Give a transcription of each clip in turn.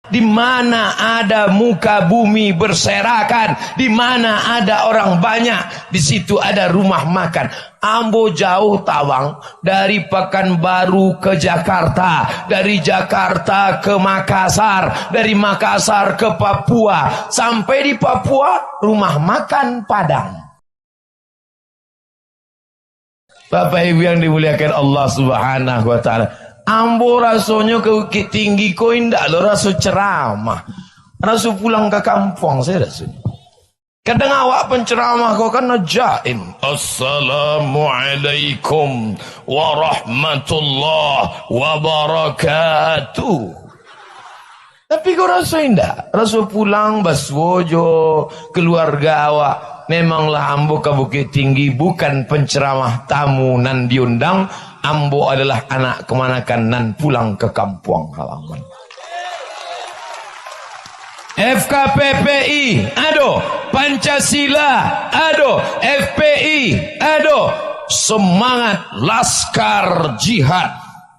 Di mana ada muka bumi berserakan, di mana ada orang banyak, di situ ada rumah makan. Ambo jauh Tawang, dari Pekanbaru ke Jakarta, dari Jakarta ke Makassar, dari Makassar ke Papua, sampai di Papua rumah makan Padang. Bapak Ibu yang dimuliakan Allah Subhanahu wa taala, ambo rasanya ke Bukit Tinggi kau indah lo, rasu ceramah, rasu pulang ke kampung saya rasanya. Kadang awak penceramah kau kan najaim, Assalamualaikum warahmatullahi wabarakatuh. Tapi kau rasu indah, rasu pulang baswojo keluarga awak. Memanglah ambo ke Bukit Tinggi bukan penceramah tamu nan diundang. Ambo adalah anak kemanakan nan pulang ke kampung halaman. FKPPI, ado. Pancasila, ado. FPI, ado. Semangat Laskar Jihad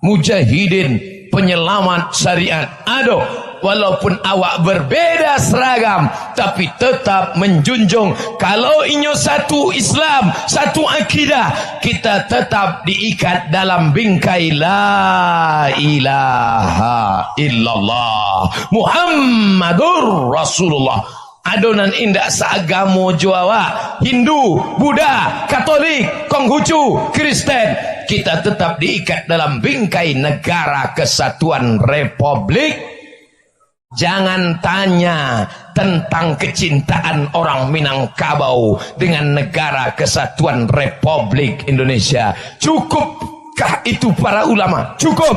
Mujahidin Penyelamat Syariat, ado. Walaupun awak berbeda seragam, tapi tetap menjunjung kalau inyo satu Islam, satu akidah, kita tetap diikat dalam bingkai la ilaha illallah Muhammadur Rasulullah. Adonan indak seagamo Jawa, Hindu, Buddha, Katolik, Konghucu, Kristen, kita tetap diikat dalam bingkai negara kesatuan Republik. Jangan tanya tentang kecintaan orang Minangkabau dengan negara kesatuan Republik Indonesia. Cukupkah itu para ulama? Cukup.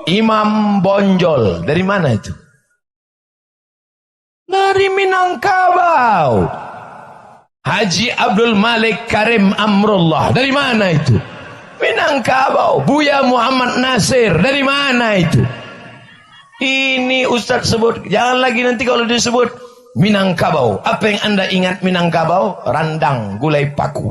Imam Bonjol dari mana itu? Dari Minangkabau. Haji Abdul Malik Karim Amrullah dari mana itu? Minangkabau. Buya Muhammad Nasir dari mana itu? Ini Ustadz sebut, jangan lagi nanti kalau disebut Minangkabau. Apa yang anda ingat Minangkabau? Randang, gulai paku.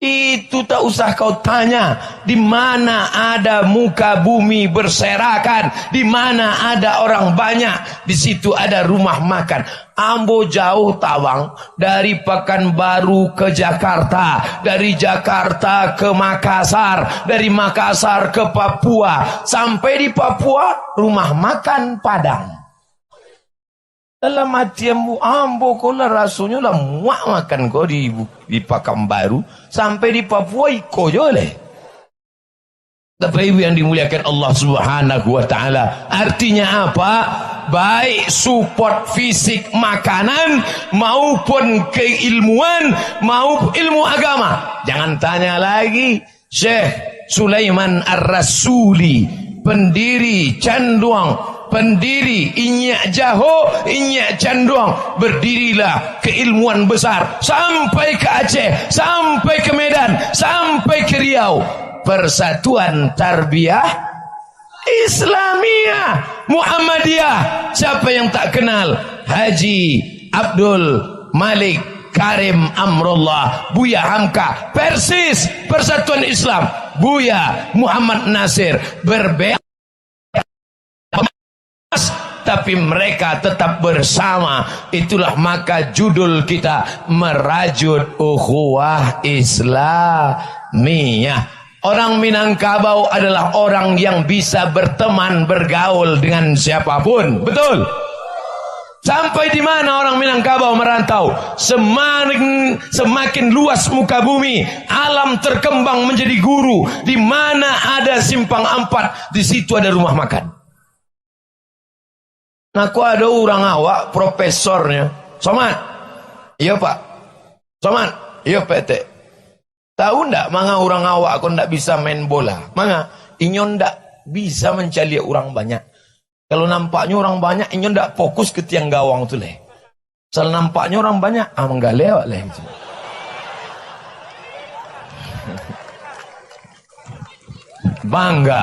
Itu tak usah kau tanya. Di mana ada muka bumi berserakan, di mana ada orang banyak, di situ ada rumah makan. Ambo jauh Tawang, dari Pekanbaru ke Jakarta, dari Jakarta ke Makassar, dari Makassar ke Papua, sampai di Papua rumah makan Padang. Dalam hati ambo kau lah rasanya lah muak makan kau di Pekanbaru, sampai di Papua iko joleh. Bapak Ibu yang dimuliakan Allah Subhanahu wa taala, artinya apa? Baik support fisik makanan maupun keilmuan maupun ilmu agama. Jangan tanya lagi. Syekh Sulaiman Ar-Rasuli, pendiri Canduang, pendiri Inyak Jaho, Inyak Canduang, berdirilah keilmuan besar sampai ke Aceh, sampai ke Medan, sampai ke Riau. Persatuan Tarbiyah Islamiyah Muhammadiyah. Siapa yang tak kenal Haji Abdul Malik Karim Amrullah, Buya Hamka, Persis Persatuan Islam, Buya Muhammad Nasir, berbeda tapi mereka tetap bersama. Itulah maka judul kita merajut ukhuwah Islamiyah. Orang Minangkabau adalah orang yang bisa berteman, bergaul dengan siapapun. Betul? Sampai di mana orang Minangkabau merantau, semakin luas muka bumi, alam terkembang menjadi guru. Di mana ada simpang ampat, di situ ada rumah makan. Nah, kok ada orang awak profesornya, Somad, iya pak, Somad, iya PT. Tahu ndak manga orang awak kok ndak bisa main bola? Manga inyo ndak bisa mencari orang banyak. Kalau nampaknya orang banyak, inyo ndak fokus ke tiang gawang tu leh. Soal nampaknya orang banyak, enggak lewat leh. Bangga,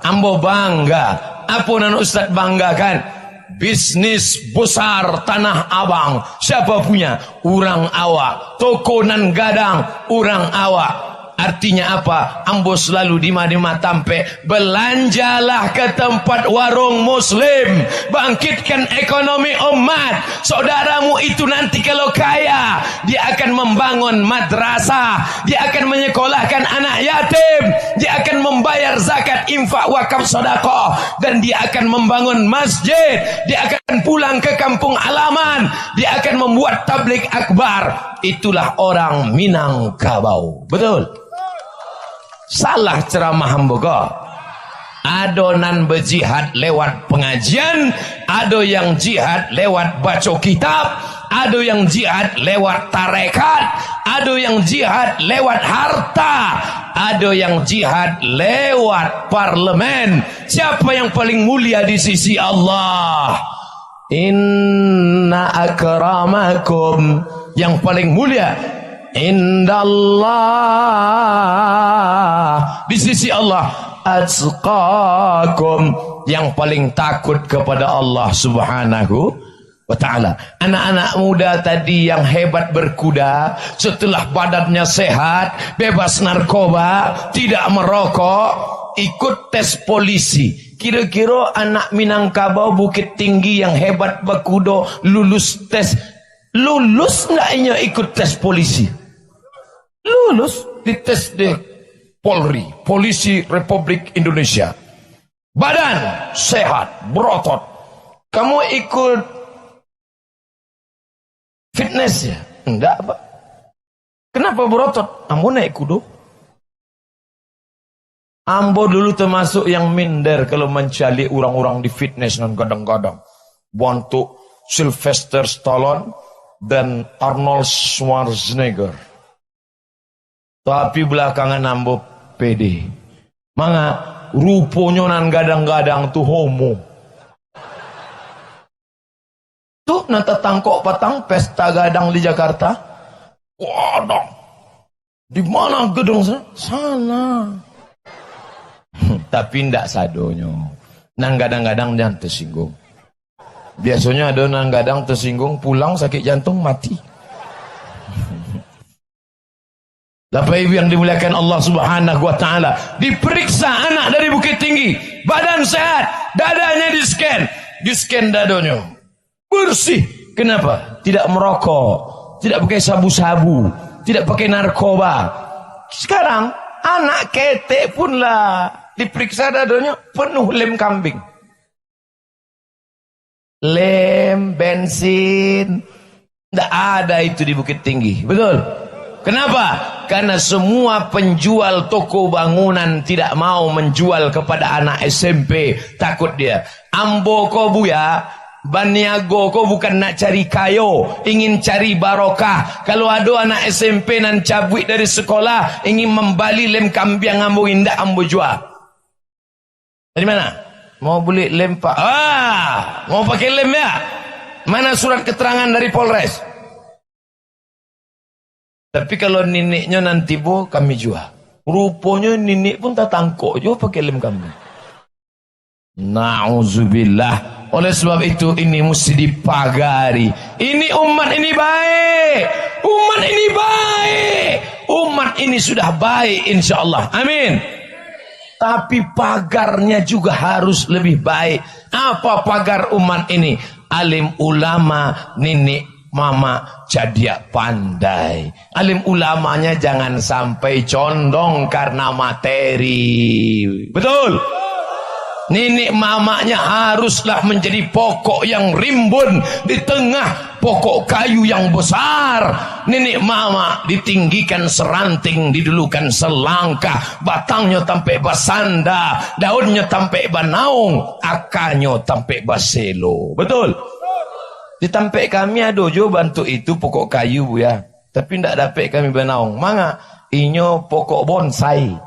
ambo bangga. Apa nan Ustaz banggakan? Bisnis besar Tanah Abang. Siapa punya? Orang awak. Toko nan gadang, orang awak. Artinya apa? Ambo selalu di mana tampe, belanjalah ke tempat warung muslim, bangkitkan ekonomi umat. Saudaramu itu nanti kalau kaya, dia akan membangun madrasah, dia akan menyekolahkan anak yatim, dia akan membayar zakat, infak, wakaf, sedekah, dan dia akan membangun masjid, dia akan pulang ke kampung halaman, dia akan membuat tabligh akbar. Itulah orang Minangkabau. Betul? Salah ceramah hamboga. Adonan berjihad lewat pengajian, ada yang jihad lewat baca kitab, ada yang jihad lewat tarekat, ada yang jihad lewat harta, ada yang jihad lewat parlemen. Siapa yang paling mulia di sisi Allah? Inna akramakum, yang paling mulia indallah, di sisi Allah, atqakum, yang paling takut kepada Allah subhanahu wa ta'ala. Anak-anak muda tadi yang hebat berkuda, setelah badannya sehat, bebas narkoba, tidak merokok, ikut tes polisi. Kira-kira anak Minangkabau Bukit Tinggi yang hebat berkuda lulus tes, lulus enggaknya ikut tes polisi? Lulus, dites di Polri, Polisi Republik Indonesia. Badan sehat, berotot. Kamu ikut fitness ya? Enggak, Pak. Kenapa berotot? Ambo naik kudo. Ambo dulu termasuk yang minder kalau mencari orang-orang di fitness dan kadang-kadang bantu Sylvester Stallone dan Arnold Schwarzenegger. Tapi belakangan ambo pede. Manga rupanya nan gadang-gadang tuh homo. Tuh nanti tangkok patang pesta gadang di Jakarta. Waduh. Di mana gedung sana? Sana. Tapi ndak sadonyo. Nang gadang-gadang jangan tersinggung. Biasanya ada nang gadang tersinggung pulang sakit jantung mati. Bapak Ibu yang dimuliakan Allah Subhanahu wa taala, diperiksa anak dari Bukit Tinggi, badan sehat, dadanya di-scan dadanya. Bersih. Kenapa? Tidak merokok, tidak pakai sabu-sabu, tidak pakai narkoba. Sekarang anak ketek pun lah diperiksa dadanya penuh lem kambing. Lem, bensin, tidak ada itu di Bukit Tinggi. Betul? Kenapa? Karena semua penjual toko bangunan tidak mau menjual kepada anak SMP. Takut dia. Ambo ko buya, Baniago ko bukan nak cari kayo, ingin cari barokah. Kalau ada anak SMP nan cabut dari sekolah, ingin membali lem kambing ambo indah ambo jual. Dari mana? Mau beli lem pak? Mau pakai lem ya? Mana surat keterangan dari Polres? Tapi kalau neneknya nanti bo kami jual. Rupanya nenek pun tak tangkok juga pakai lem kami. Na'udzubillah. Oleh sebab itu ini mesti dipagari. Ini umat ini baik. Umat ini baik. Umat ini sudah baik insyaAllah. Amin. Tapi pagarnya juga harus lebih baik. Apa pagar umat ini? Alim ulama, nenek mama jadi pandai. Alim ulamanya jangan sampai condong karena materi. Betul? Nenek mamanya haruslah menjadi pokok yang rimbun di tengah pokok kayu yang besar. Nenek mama ditinggikan seranting, didulukan selangkah, batangnya tampai basanda, daunnya tampai banaung, akarnya tampai baselo. Betul? Di tempat kami ada jo bantu itu pokok kayu bu ya. Tapi ndak dapat kami banaung. Manga inyo pokok bonsai.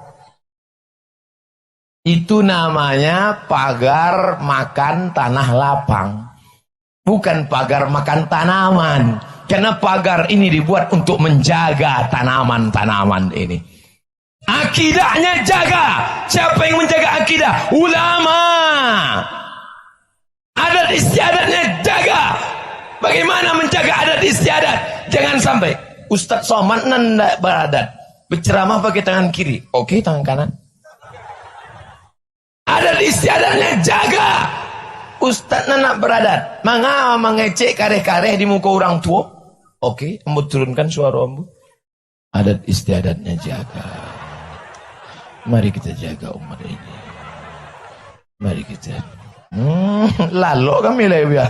Itu namanya pagar makan tanah lapang. Bukan pagar makan tanaman. Karena pagar ini dibuat untuk menjaga tanaman-tanaman ini. Akidahnya jaga. Siapa yang menjaga akidah? Ulama. Adat istiadatnya jaga. Bagaimana menjaga adat istiadat? Jangan sampai Ustaz Somad nanda beradat. Berceramah pakai tangan kiri. Oke, tangan kanan. Adat istiadatnya jaga. Ustaz nak beradat. Manga mengecek kareh-kareh di muka orang tua. Oke, ambo turunkan suara ambo. Adat istiadatnya jaga. Mari kita jaga umat ini. Mari kita. Lalu kami lebih.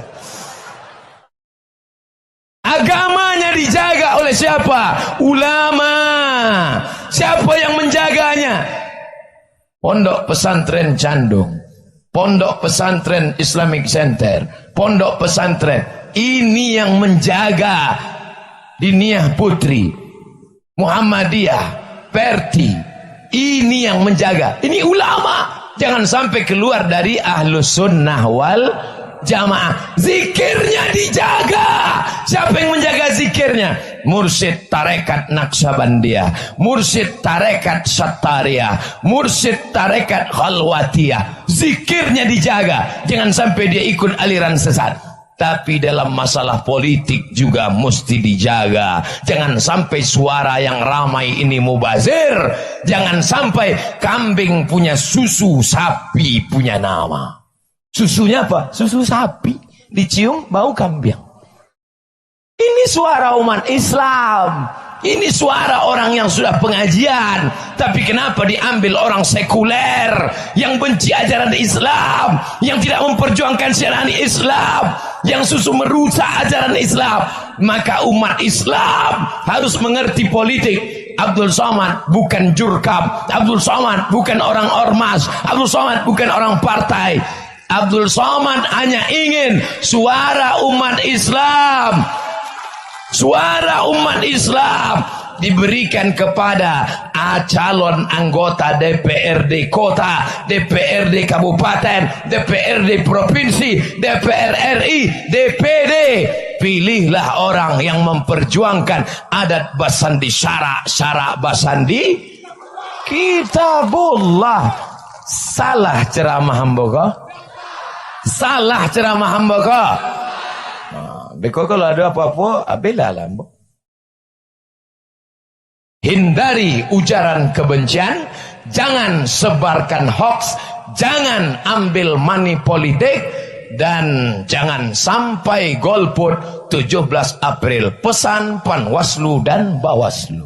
Agamanya dijaga oleh siapa? Ulama. Siapa yang menjaganya? Pondok pesantren Candung, pondok pesantren Islamic Center, pondok pesantren. Ini yang menjaga Diniyah Putri, Muhammadiyah, Perti. Ini yang menjaga. Ini ulama. Jangan sampai keluar dari Ahlus Sunnah wal Jamaah. Zikirnya dijaga. Siapa yang menjaga zikirnya? Mursyid tarekat Naqsabandiyah, mursyid tarekat Sattariyah, mursyid tarekat Khalwatiyah. Zikirnya dijaga. Jangan sampai dia ikut aliran sesat. Tapi dalam masalah politik juga mesti dijaga. Jangan sampai suara yang ramai ini mubazir. Jangan sampai kambing punya susu, sapi punya nama. Susunya apa? Susu sapi. Dicium bau kambing. Ini suara umat Islam. Ini suara orang yang sudah pengajian. Tapi kenapa diambil orang sekuler yang benci ajaran Islam, yang tidak memperjuangkan syariat Islam, yang susu merusak ajaran Islam? Maka umat Islam harus mengerti politik. Abdul Somad bukan jurkam. Abdul Somad bukan orang ormas. Abdul Somad bukan orang partai. Abdul Somad hanya ingin suara umat Islam, suara umat Islam diberikan kepada calon anggota DPRD kota, DPRD kabupaten, DPRD provinsi, DPR RI, DPD. Pilihlah orang yang memperjuangkan adat basandi syara basandi kitabullah. Salah ceramah hamba. Salah ceramah hamba kau. Beko kalau ada apa-apa, bela lah hamba. Hindari ujaran kebencian, jangan sebarkan hoax, jangan ambil money politik, dan jangan sampai golput 17 April. Pesan Panwaslu dan Bawaslu.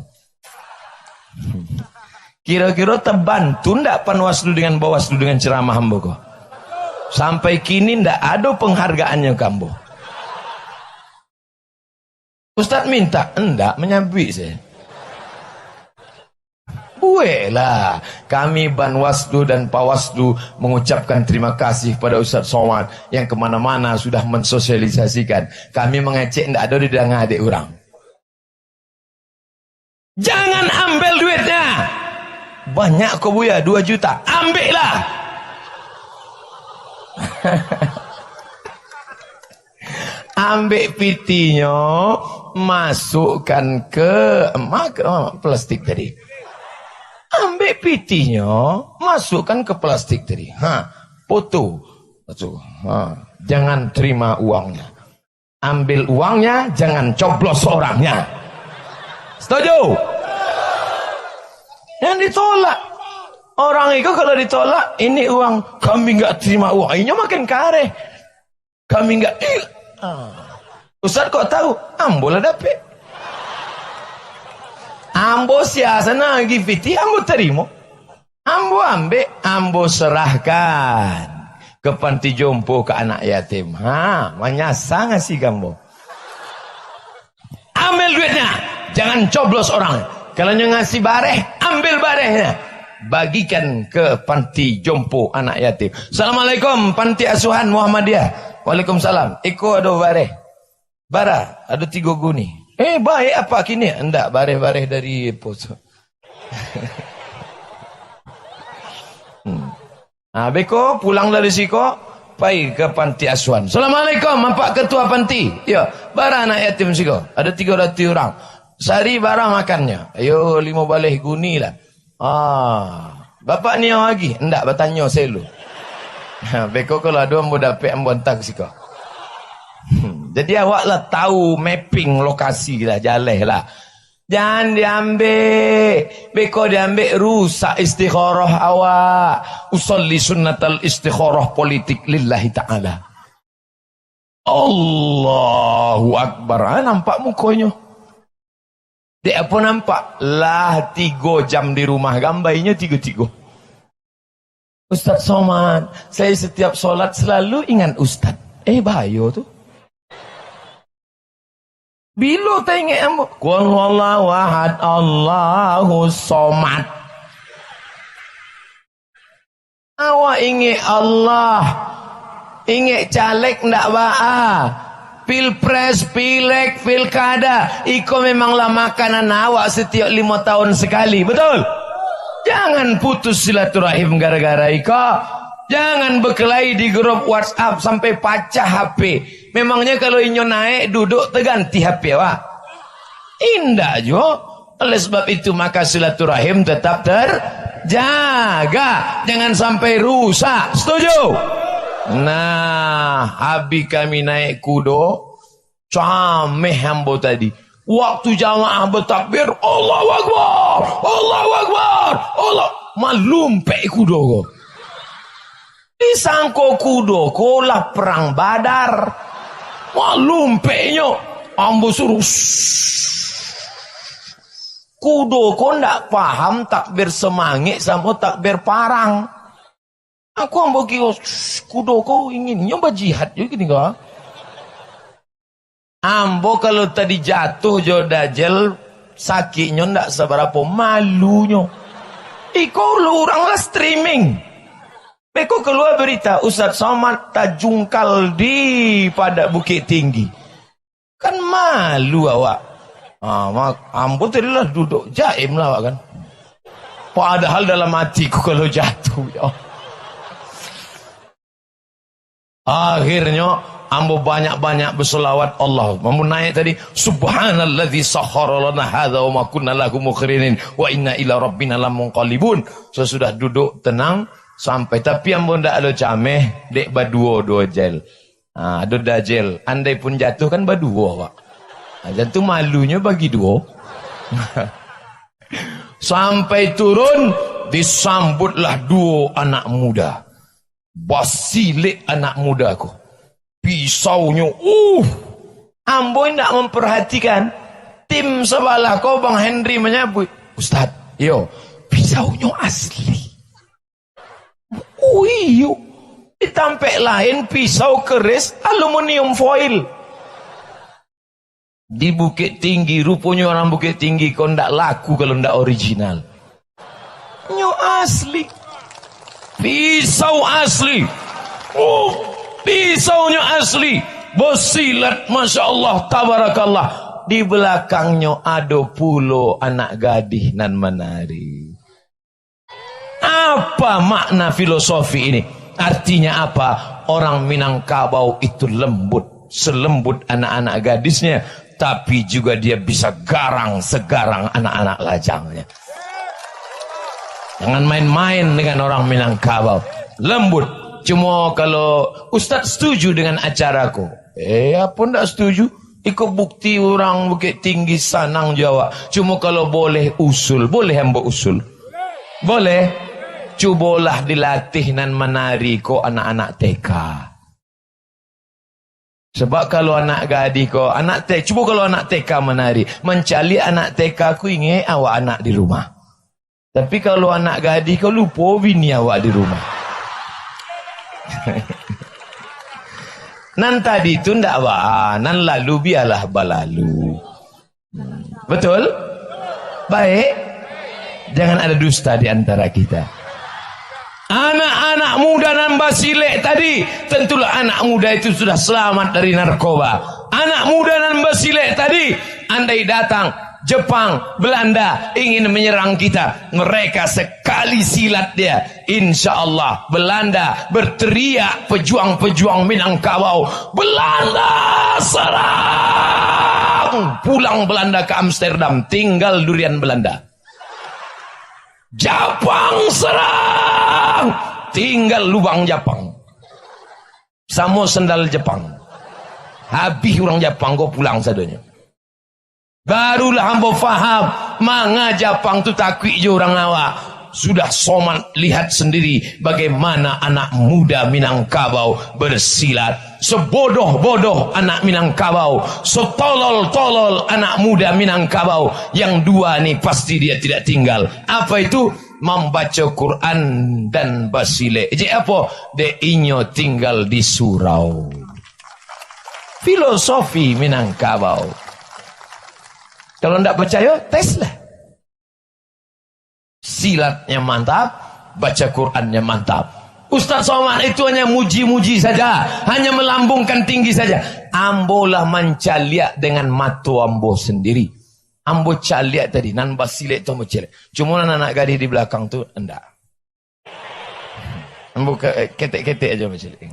Kira-kira terbantu ndak Panwaslu dengan Bawaslu dengan ceramah hamba kau? Sampai kini ndak ada penghargaannya kamu. Ustaz minta enggak menyambi saya. Buelah, kami Banwaslu dan Pawaslu mengucapkan terima kasih pada Ustaz Somad yang kemana-mana sudah mensosialisasikan. Kami mengecek enggak ada di tengah adik orang. Jangan ambil duitnya. Banyak kau buya 2 juta. Ambillah. Ambil pitinya, masukkan ke plastik tadi. Ambil pitinya, masukkan ke plastik tadi. Foto. Jangan terima uangnya. Ambil uangnya, jangan coblos orangnya. Setuju? Yang ditolak. Orang itu kalau ditolak, ini uang, kami nggak terima uang. Ini makin kare. Kami nggak. Ustaz kok tahu? Ambo lah dapet. Ambo siasana gifiti, ambo terima. Ambo ambil, ambo serahkan ke panti jompo, ke anak yatim. Menyasa ngasih gambo. Ambil duitnya, jangan coblos orang. Kalau ngasih bareh, ambil barehnya. Bagikan ke panti jompo anak yatim. Assalamualaikum panti asuhan Muhammadiyah. Waalaikumsalam. Iko ada bareh. Bara ada 3 guni. Baik apa kini? Enggak, bareh-bareh dari pos. Beko pulang dari siko, pai ke panti asuhan. Assalamualaikum Pak Ketua Panti. Ya, bara anak yatim siko. Ada 300 orang. Sehari bara makannya. Ayo 5 baleh guni lah. Bapak ni yang lagi? Enggak, bertanya saya lu. Beko kalau ada mau dapat ambontak sih kau. Jadi awak lah tahu mapping lokasi lah, jalan lah. Jangan diambil. Beko diambil rusak istikharah awak. Usolli sunnatal istikharah politik lillahi ta'ala. Allahu Akbar. Nampak mukanya. Dia apa nampak? Lah 3 jam di rumah. Gambarnya 3-3. Ustaz Somad, saya setiap solat selalu ingat Ustaz. Bahaya tu. Bila tak ingat ambo? Qul huwallahu ahad, Allahus somad. Awak ingat Allah. Ingat caleg ndak ba'a. Pilpres, pilek, pilkada. Iko memanglah makanan awak setiap 5 tahun sekali. Betul? Jangan putus silaturahim gara-gara iko. Jangan berkelahi di grup WhatsApp sampai pecah HP. Memangnya kalau inyo naik duduk terganti HP awak. Indah jo. Oleh sebab itu maka silaturahim tetap terjaga. Jangan sampai rusak. Setuju? Nah, habis kami naik kudo, cameh hambo tadi. Waktu jamaah bertakbir, Allahu Akbar, Allahu Akbar, Allah. Malumpek kudo ko. Disangko kudo ko lah perang Badar. Malumpeknya ambo suruh. Kudo ko ndak paham takbir semangit sama takbir parang. Aku ambo kira kudo ko ingin nyoba jihad juga gini kok. Ambo kalau tadi jatuh jo dajel sakitnya ndak seberapa malunya. Iko lu orang lah streaming. Beko keluar berita Ustaz Somad tajungkal di pada Bukit Tinggi. Kan malu awak. Ambo tadi lah duduk jaim lah awak kan. Padahal dalam hatiku kalau jatuh ya. Akhirnya ambo banyak-banyak berselawat Allah. Ambo naik tadi subhanalladzi sakhkhara lana hadza wa ma kunna lahu muqrinin wa inna ila rabbina lamunqalibun. Sesudah duduk tenang sampai tapi ambo ndak ada cameh dek baduo jel. Ada dajel. Andai pun jatuh kan baduo Pak. Jatuh malunya bagi dua. Sampai turun disambutlah 2 anak muda. Basilik anak muda aku. Pisaunya, ambo ndak memperhatikan. Tim sebelah kau Bang Henry menyebut, Ustaz, yo, pisaunya asli. Iyo, ditampek lain pisau keris aluminium foil. Di Bukit Tinggi, rupanya orang Bukit Tinggi kau ndak laku kalau ndak original. Nyo asli. Pisau asli. Pisaunya asli. Bersilat, Masya Allah, tabarakallah. Di belakangnya ada pulau anak gadis nan menari. Apa makna filosofi ini? Artinya apa? Orang Minangkabau itu lembut. Selembut anak-anak gadisnya. Tapi juga dia bisa garang segarang anak-anak lajangnya. Jangan main-main dengan orang Minangkabau. Lembut. Cuma kalau Ustaz setuju dengan acaraku. Apa ndak setuju? Ikut bukti orang Bukit Tinggi Sanang Jawa. Cuma kalau boleh usul. Boleh hamba usul? Boleh. Cubalah dilatih nan menari ko anak-anak TK. Sebab kalau anak gadis ko, anak TK, cuba kalau anak TK menari. Mencari anak TK ku ingat awak anak di rumah. Tapi kalau anak gadis kau lupa bini awak di rumah. Nan tadi tu ndak apa, nan lalu biarlah berlalu. Betul? Baik. Jangan ada dusta di antara kita. Anak-anak muda nan basilek tadi, tentulah anak muda itu sudah selamat dari narkoba. Anak muda nan basilek tadi, andai datang Jepang, Belanda ingin menyerang kita, mereka sekali silat dia, insya Allah Belanda berteriak, pejuang-pejuang Minangkabau, Belanda serang. Pulang Belanda ke Amsterdam, tinggal durian Belanda. Jepang serang, tinggal lubang Jepang sama sendal Jepang. Habis orang Jepang kau pulang sadanya. Barulah ambo faham manga Japang tu takwi je orang awak. Sudah soman lihat sendiri bagaimana anak muda Minangkabau bersilat. Sebodoh-bodoh anak Minangkabau, setolol-tolol anak muda Minangkabau. Yang dua ni pasti dia tidak tinggal. Apa itu? Membaca Quran dan basile. Jadi apa? De inyo tinggal di surau. Filosofi Minangkabau. Kalau tidak percaya, teslah. Silatnya mantap, baca Qurannya mantap. Ustaz Somad itu hanya muji-muji saja, hanya melambungkan tinggi saja. Ambolah mencaliak dengan mata ambo sendiri. Ambo caliak tadi, nan basilik tu ambo caliak. Cuma anak gadis di belakang tu enggak. Ambo ketek-ketek aja ambo caliak.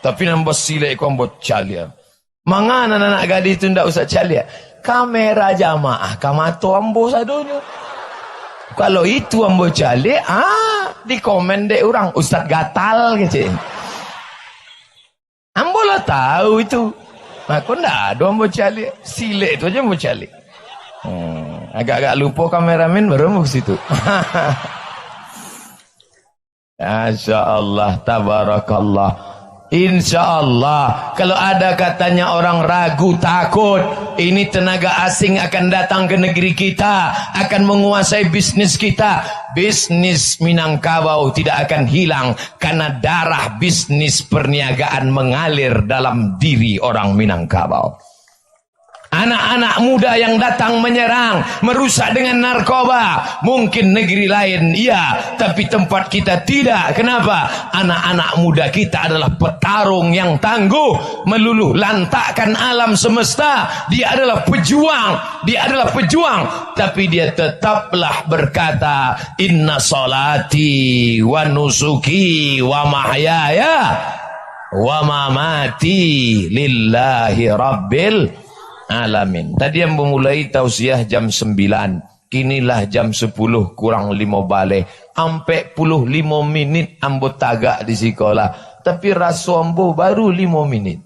Tapi nan basilik aku ambo caliak. Manga anak-anak gadis itu tidak usah caliak. Kamera jamaah kamato ambo sadonya. Kalau itu ambo caliak, di komen dek orang Ustaz gatal gitu. Ambo lah tahu itu. Aku ndak ada ambo caliak. Silik itu aja ambo caliak. Agak-agak lupa kameramen baru mau ke situ. Masya Allah, tabarakallah. Insya Allah, kalau ada katanya orang ragu, takut, ini tenaga asing akan datang ke negeri kita, akan menguasai bisnis kita. Bisnis Minangkabau tidak akan hilang, karena darah bisnis perniagaan mengalir dalam diri orang Minangkabau. Anak-anak muda yang datang menyerang, merusak dengan narkoba. Mungkin negeri lain, iya, tapi tempat kita tidak. Kenapa? Anak-anak muda kita adalah petarung yang tangguh, meluluh lantakkan alam semesta. Dia adalah pejuang, dia adalah pejuang. Tapi dia tetaplah berkata, inna salati wa nusuki wa mahyaya wa mamati lillahi rabbil alamin. Tadi yang memulai tausiah jam 9, kinilah jam 10 kurang 5 balik. Ampe 15 minit ambo tagak di sekolah. Tapi rasu ambo baru 5 menit.